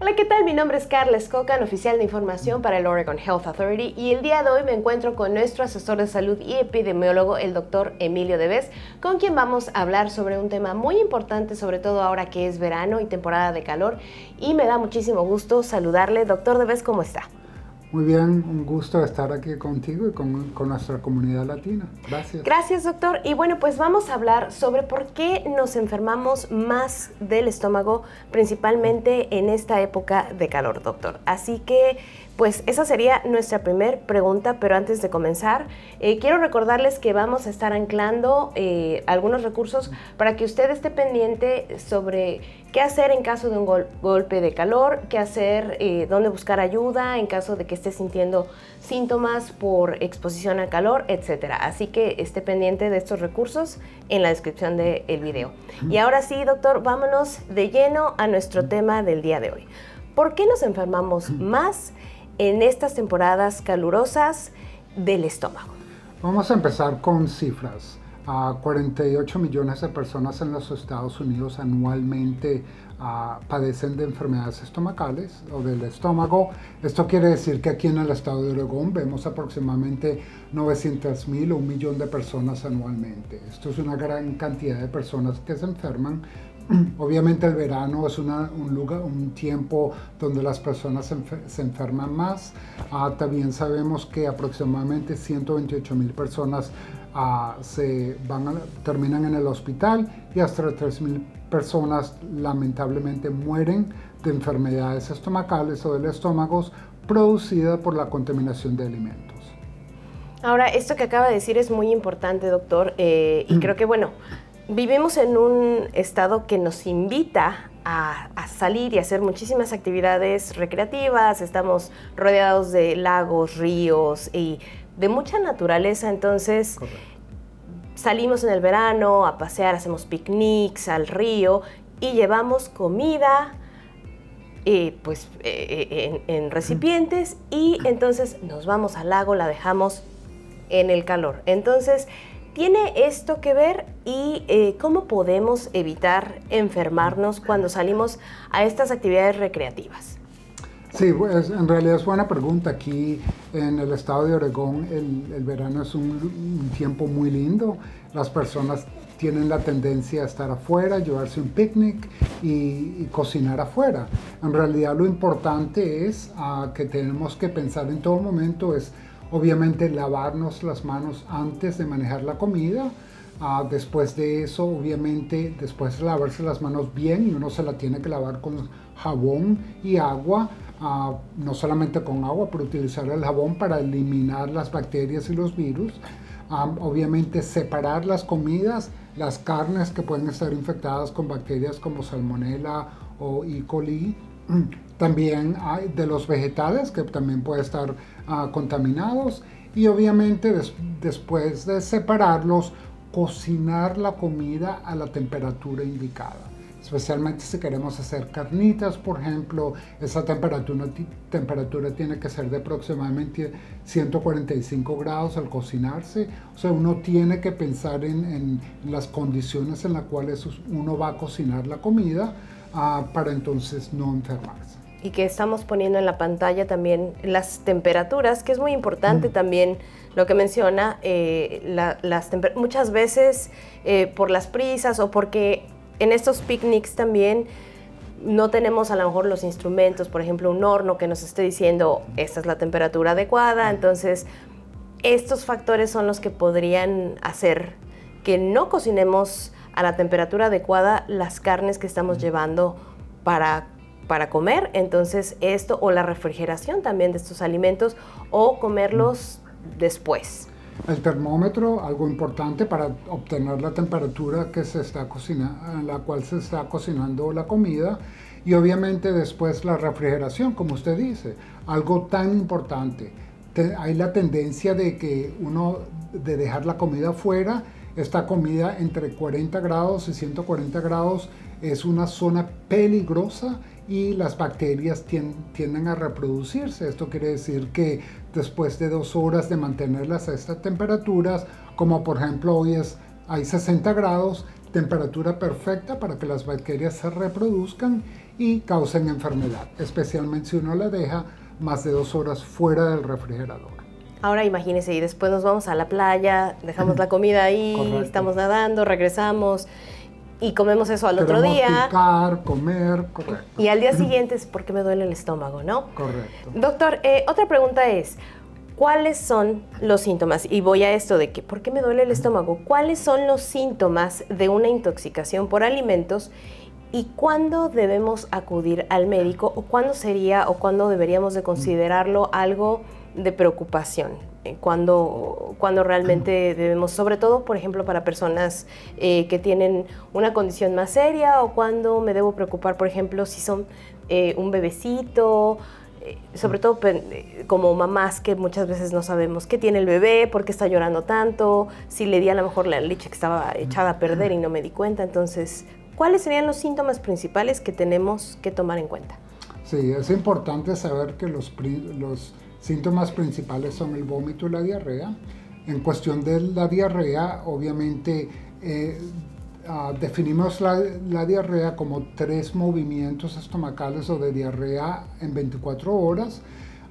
Hola, ¿qué tal? Mi nombre es Carla Escocan, oficial de información para el Oregon Health Authority, y el día de hoy me encuentro con nuestro asesor de salud y epidemiólogo, el doctor Emilio Deves, con quien vamos a hablar sobre un tema muy importante, sobre todo ahora que es verano y temporada de calor, y me da muchísimo gusto saludarle. Doctor Deves, ¿cómo está? Muy bien, un gusto estar aquí contigo y con nuestra comunidad latina. Gracias. Gracias, doctor. Y bueno, pues vamos a hablar sobre por qué nos enfermamos más del estómago, principalmente en esta época de calor, doctor. Así que, pues esa sería nuestra primera pregunta, pero antes de comenzar, quiero recordarles que vamos a estar anclando algunos recursos para que usted esté pendiente sobre qué hacer en caso de un golpe de calor, qué hacer, dónde buscar ayuda en caso de que esté sintiendo síntomas por exposición al calor, etcétera. Así que esté pendiente de estos recursos en la descripción del video. Y ahora sí, doctor, vámonos de lleno a nuestro tema del día de hoy. ¿Por qué nos enfermamos más en estas temporadas calurosas del estómago? Vamos a empezar con cifras. 48 millones de personas en los Estados Unidos anualmente padecen de enfermedades estomacales o del estómago. Esto quiere decir que aquí en el estado de Oregón vemos aproximadamente 900,000 o 1,000,000 de personas anualmente. Esto es una gran cantidad de personas que se enferman. Obviamente el verano es un tiempo donde las personas se enferman más. También sabemos que aproximadamente 128,000 personas terminan en el hospital y hasta 3,000 personas lamentablemente mueren de enfermedades estomacales o del estómago producida por la contaminación de alimentos. Ahora, esto que acaba de decir es muy importante, doctor, y creo que, bueno, vivimos en un estado que nos invita a salir y hacer muchísimas actividades recreativas. Estamos rodeados de lagos, ríos y de mucha naturaleza, entonces Correcto. Salimos en el verano a pasear, hacemos picnics al río y llevamos comida en recipientes, y entonces nos vamos al lago, la dejamos en el calor. Entonces, ¿tiene esto que ver y cómo podemos evitar enfermarnos cuando salimos a estas actividades recreativas? Sí, pues, en realidad es buena pregunta. Aquí en el estado de Oregón el verano es un tiempo muy lindo. Las personas tienen la tendencia a estar afuera, llevarse un picnic y cocinar afuera. En realidad lo importante es que tenemos que pensar en todo momento es obviamente lavarnos las manos antes de manejar la comida. Después de eso, obviamente, después de lavarse las manos bien, y uno se la tiene que lavar con jabón y agua, no solamente con agua, pero utilizar el jabón para eliminar las bacterias y los virus. Obviamente separar las comidas, las carnes que pueden estar infectadas con bacterias como Salmonella o E. coli. También hay de los vegetales que también pueden estar contaminados, y obviamente después de separarlos, cocinar la comida a la temperatura indicada. Especialmente si queremos hacer carnitas, por ejemplo, esa temperatura tiene que ser de aproximadamente 145 grados al cocinarse. O sea, uno tiene que pensar en las condiciones en las cuales uno va a cocinar la comida para entonces no enfermarse. Y que estamos poniendo en la pantalla también las temperaturas, que es muy importante también lo que menciona, muchas veces por las prisas o porque en estos picnics también no tenemos a lo mejor los instrumentos, por ejemplo un horno que nos esté diciendo esta es la temperatura adecuada. Entonces estos factores son los que podrían hacer que no cocinemos a la temperatura adecuada las carnes que estamos llevando para comer. Entonces esto, o la refrigeración también de estos alimentos, o comerlos después. El termómetro, algo importante para obtener la temperatura que se está cocinando, en la cual se está cocinando la comida, y obviamente después la refrigeración, como usted dice, algo tan importante. Hay la tendencia de de dejar la comida afuera. Esta comida entre 40 grados y 140 grados es una zona peligrosa y las bacterias tienden a reproducirse. Esto quiere decir que después de 2 horas de mantenerlas a estas temperaturas, como por ejemplo hoy hay 60 grados, temperatura perfecta para que las bacterias se reproduzcan, y causen enfermedad, especialmente si uno la deja más de 2 horas fuera del refrigerador. Ahora imagínese, y después nos vamos a la playa, dejamos la comida ahí, Correcto. estamos nadando, regresamos y comemos eso al otro Queremos día. picar, comer, correcto. Y al día siguiente es porque me duele el estómago, ¿no? Correcto. Doctor, otra pregunta es, ¿cuáles son los síntomas? Y voy a esto de que, ¿por qué me duele el estómago? ¿Cuáles son los síntomas de una intoxicación por alimentos y cuándo debemos acudir al médico o cuándo sería o cuándo deberíamos de considerarlo algo de preocupación? Cuando realmente debemos, sobre todo, por ejemplo, para personas que tienen una condición más seria, o cuando me debo preocupar, por ejemplo, si son un bebecito, sobre todo como mamás que muchas veces no sabemos qué tiene el bebé, por qué está llorando tanto, si le di a lo mejor la leche que estaba echada a perder y no me di cuenta. Entonces, ¿cuáles serían los síntomas principales que tenemos que tomar en cuenta? Sí, es importante saber que los síntomas principales son el vómito y la diarrea. En cuestión de la diarrea, obviamente definimos la diarrea como 3 movimientos estomacales o de diarrea en 24 horas.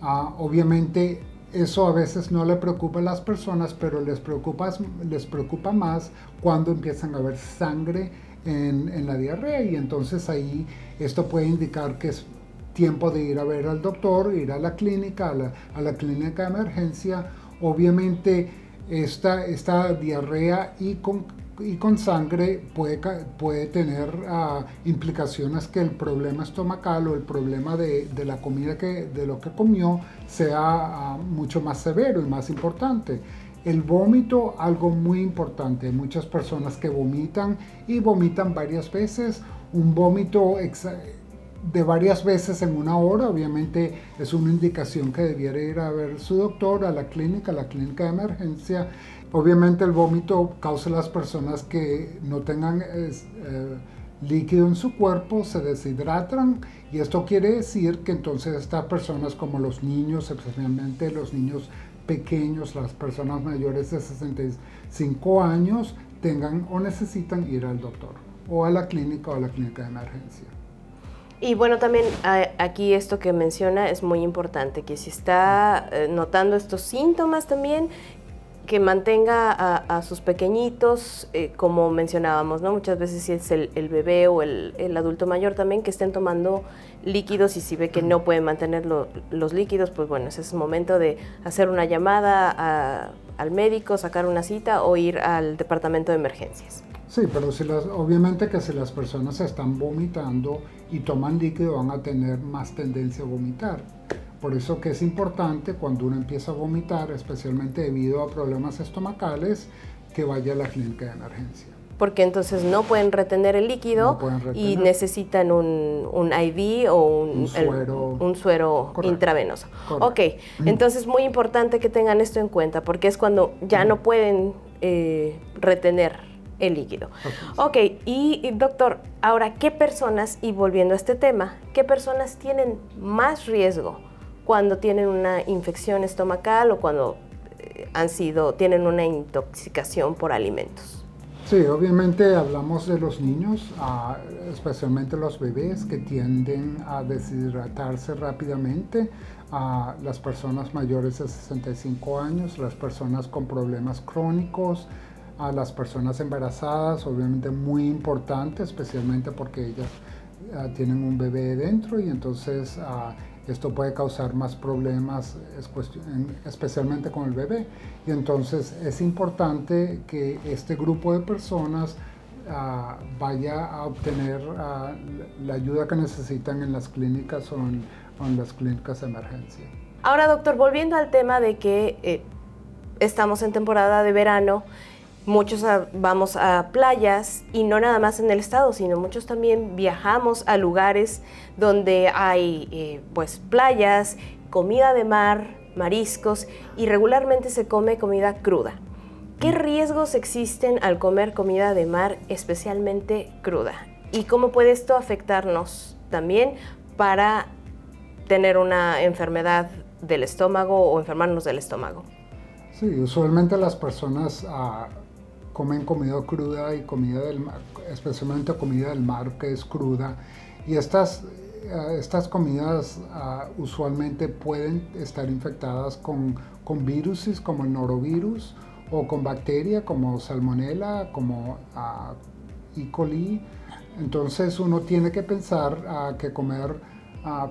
Obviamente eso a veces no le preocupa a las personas, pero les preocupa más cuando empiezan a ver sangre en la diarrea, y entonces ahí esto puede indicar que es tiempo de ir a ver al doctor, ir a la clínica, a la clínica de emergencia. Obviamente esta diarrea y con sangre puede tener implicaciones que el problema estomacal o el problema de la comida de lo que comió sea mucho más severo y más importante. El vómito, algo muy importante. Hay muchas personas que vomitan y vomitan varias veces. Un vómito de varias veces en 1 hora, obviamente es una indicación que debiera ir a ver su doctor, a la clínica de emergencia. Obviamente el vómito causa a las personas que no tengan líquido en su cuerpo, se deshidratan, y esto quiere decir que entonces estas personas, como los niños, especialmente los niños pequeños, las personas mayores de 65 años, tengan o necesitan ir al doctor o a la clínica de emergencia. Y bueno, también aquí esto que menciona es muy importante, que si está notando estos síntomas también, que mantenga a sus pequeñitos, como mencionábamos, ¿no? Muchas veces si es el bebé o el adulto mayor también, que estén tomando líquidos, y si ve que no pueden mantener los líquidos, pues bueno, ese es el momento de hacer una llamada al médico, sacar una cita o ir al departamento de emergencias. Sí, pero obviamente que si las personas están vomitando y toman líquido, van a tener más tendencia a vomitar. Por eso que es importante, cuando uno empieza a vomitar, especialmente debido a problemas estomacales, que vaya a la clínica de emergencia. Porque entonces no pueden retener el líquido y necesitan un IV o un suero intravenoso. Correcto. Ok, entonces muy importante que tengan esto en cuenta, porque es cuando ya no pueden retener el líquido. Ok, y doctor, ahora, ¿qué personas, y volviendo a este tema, qué personas tienen más riesgo cuando tienen una infección estomacal o cuando tienen una intoxicación por alimentos? Sí, obviamente hablamos de los niños, especialmente los bebés, que tienden a deshidratarse rápidamente, las personas mayores de 65 años, las personas con problemas crónicos, a las personas embarazadas, obviamente muy importante, especialmente porque ellas tienen un bebé dentro, y entonces esto puede causar más problemas, especialmente con el bebé. Y entonces es importante que este grupo de personas vaya a obtener la ayuda que necesitan en las clínicas o en las clínicas de emergencia. Ahora, doctor, volviendo al tema de que estamos en temporada de verano, muchos vamos a playas, y no nada más en el estado, sino muchos también viajamos a lugares donde hay pues playas, comida de mar, mariscos, y regularmente se come comida cruda. ¿Qué riesgos existen al comer comida de mar, especialmente cruda? ¿Y cómo puede esto afectarnos también para tener una enfermedad del estómago o enfermarnos del estómago? Sí, usualmente las personas comen comida cruda y comida del mar, especialmente comida del mar que es cruda, Y estas comidas usualmente pueden estar infectadas con virus como el norovirus o con bacteria como salmonella, como E. coli. Entonces uno tiene que pensar que comer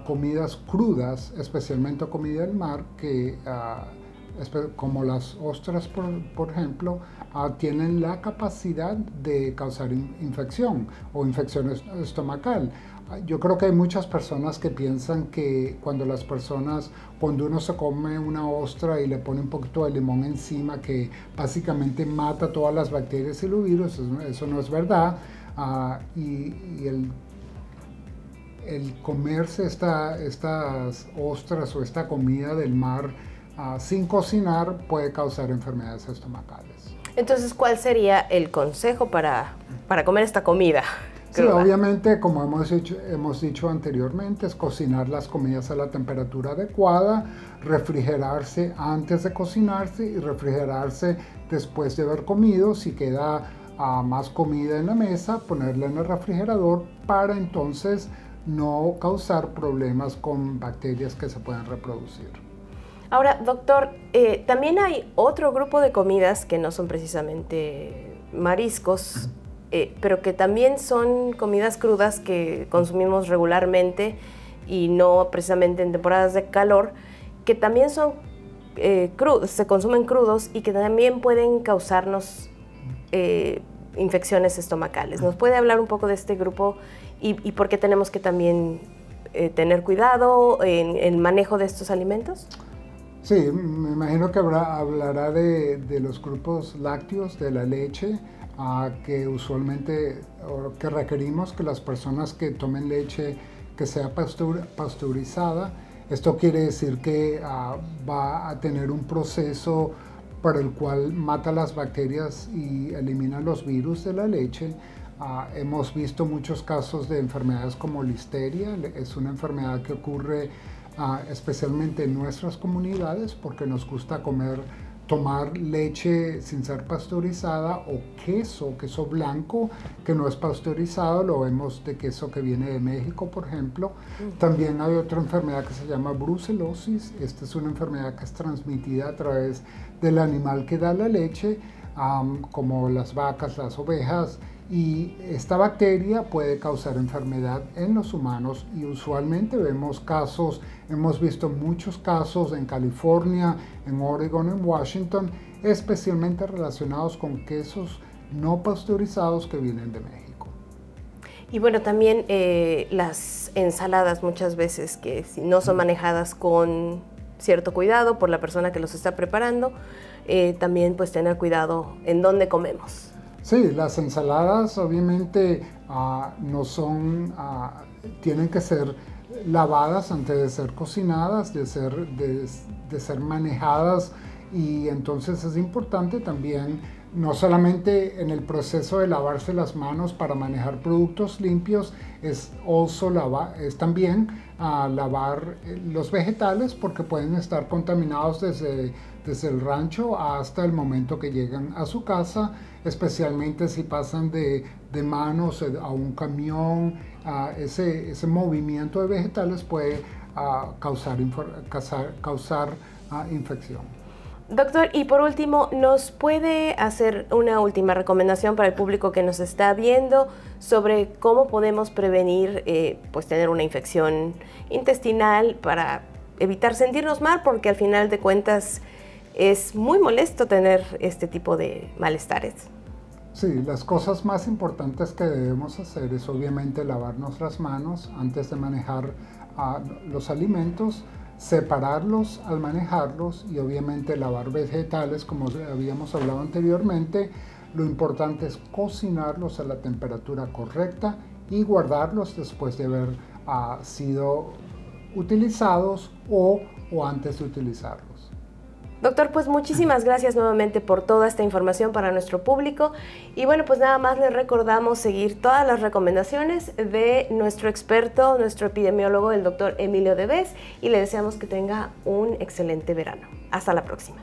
comidas crudas, especialmente comida del mar, como las ostras, por ejemplo, tienen la capacidad de causar infección o infección estomacal. Yo creo que hay muchas personas que piensan que cuando uno se come una ostra y le pone un poquito de limón encima, que básicamente mata todas las bacterias y los virus. Eso no es verdad. Y el comerse estas ostras o esta comida del mar sin cocinar puede causar enfermedades estomacales. Entonces, ¿cuál sería el consejo para comer esta comida? Sí, obviamente, como hemos dicho anteriormente, es cocinar las comidas a la temperatura adecuada, refrigerarse antes de cocinarse y refrigerarse después de haber comido. Si queda más comida en la mesa, ponerla en el refrigerador para entonces no causar problemas con bacterias que se pueden reproducir. Ahora, doctor, también hay otro grupo de comidas que no son precisamente mariscos, pero que también son comidas crudas que consumimos regularmente y no precisamente en temporadas de calor, que también son se consumen crudos y que también pueden causarnos infecciones estomacales. ¿Nos puede hablar un poco de este grupo y por qué tenemos que también tener cuidado en el manejo de estos alimentos? Sí, me imagino que hablará de los grupos lácteos, de la leche, que usualmente que requerimos que las personas que tomen leche que sea pasteurizada. Esto quiere decir que va a tener un proceso para el cual mata las bacterias y elimina los virus de la leche. Hemos visto muchos casos de enfermedades como listeria. Es una enfermedad que ocurre especialmente en nuestras comunidades porque nos gusta tomar leche sin ser pasteurizada o queso blanco que no es pasteurizado. Lo vemos de queso que viene de México, por ejemplo. También hay otra enfermedad que se llama brucelosis. Esta es una enfermedad que es transmitida a través del animal que da la leche, como las vacas, las ovejas. Y esta bacteria puede causar enfermedad en los humanos y usualmente hemos visto muchos casos en California, en Oregon, en Washington, especialmente relacionados con quesos no pasteurizados que vienen de México. Y bueno, también las ensaladas muchas veces que si no son manejadas con cierto cuidado por la persona que los está preparando, también pues tener cuidado en dónde comemos. Sí, las ensaladas obviamente tienen que ser lavadas antes de ser cocinadas, de ser manejadas, y entonces es importante también no solamente en el proceso de lavarse las manos para manejar productos limpios, es también lavar los vegetales porque pueden estar contaminados desde el rancho hasta el momento que llegan a su casa, especialmente si pasan de manos a un camión. Ese movimiento de vegetales puede causar infección. Doctor, y por último, ¿nos puede hacer una última recomendación para el público que nos está viendo sobre cómo podemos prevenir pues tener una infección intestinal para evitar sentirnos mal? Porque al final de cuentas es muy molesto tener este tipo de malestares. Sí, las cosas más importantes que debemos hacer es obviamente lavarnos las manos antes de manejar los alimentos, separarlos al manejarlos y obviamente lavar vegetales como habíamos hablado anteriormente. Lo importante es cocinarlos a la temperatura correcta y guardarlos después de haber sido utilizados o antes de utilizarlos. Doctor, pues muchísimas gracias nuevamente por toda esta información para nuestro público. Y bueno, pues nada más les recordamos seguir todas las recomendaciones de nuestro experto, nuestro epidemiólogo, el doctor Emilio Deves, y le deseamos que tenga un excelente verano. Hasta la próxima.